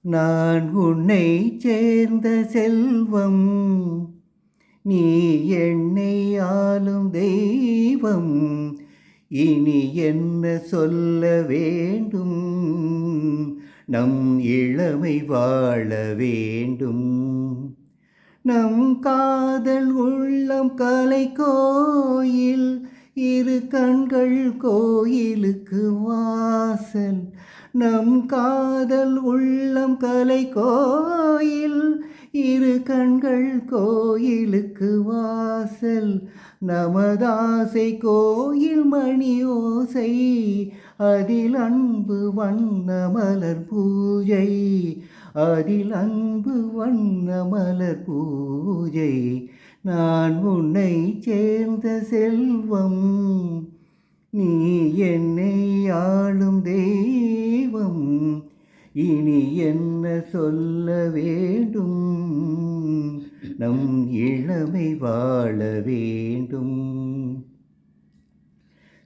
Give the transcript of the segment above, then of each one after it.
நான் உன்னை சேர்ந்த செல்வம், நீ என்னை ஆளும் தெய்வம். இனி என்ன சொல்ல வேண்டும், நம் இளமை வாழ வேண்டும். நம் காதல் உள்ளம் கலை கோயில், இரு கண்கள் கோயிலுக்கு வாசல். நம் காதல் உள்ளம் கலை கோயில், இரு கண்கள் கோயிலுக்கு வாசல். நமதாசை கோயில் மணி ஓசை, அதில் அன்பு வண்ண மலர் பூஜை, அதில் அன்பு வண்ண மலர் பூஜை. நான் உன்னை சேர்ந்த செல்வம், நீ என்னை ஆளும் தெய்வம். இனி என்ன சொல்ல வேண்டும், நம் இளமை வாழ வேண்டும்.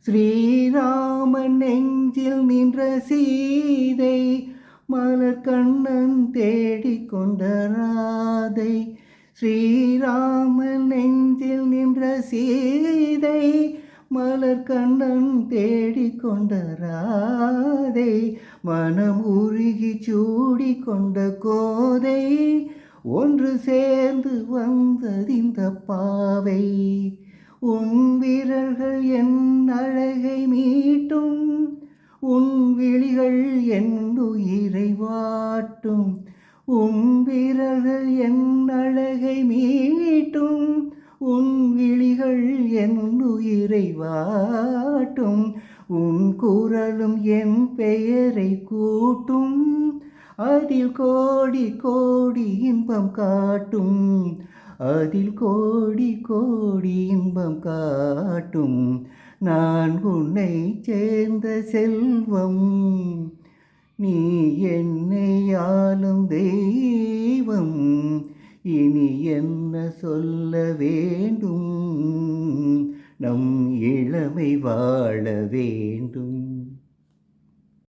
ஸ்ரீராமன் நெஞ்சில் நின்ற சீதை, மலர் கண்ணன் தேடிக்கொண்ட ராதை. ஸ்ரீராமன் நெஞ்சில் நின்ற சீதை, மலர் கண்ணன் தேடிக்கொண்ட ராதை. மனம் உருகி சூடிக்கொண்ட கோதை, ஒன்று சேர்ந்து வந்ததிந்த பாவை. உன் விரல்கள் என் அழகை மீட்டும், உன் விழிகள் என் உயிரை வாட்டும். உன் விரல்கள் என் அழகை மீட்டும், உன் விழிகள் என் உயிரை வாட்டும். உன் குரலும் என் பெயரை கூட்டும், அதில் கோடி கோடி இன்பம் காட்டும், அதில் கோடி கோடி இன்பம் காட்டும். நான் உன்னை சேர்ந்த செல்வம், நீ என்னை ஆளும் தெய்வம். இனி என்ன சொல்ல வேண்டும், நம் இளமை வாழ வேண்டும்.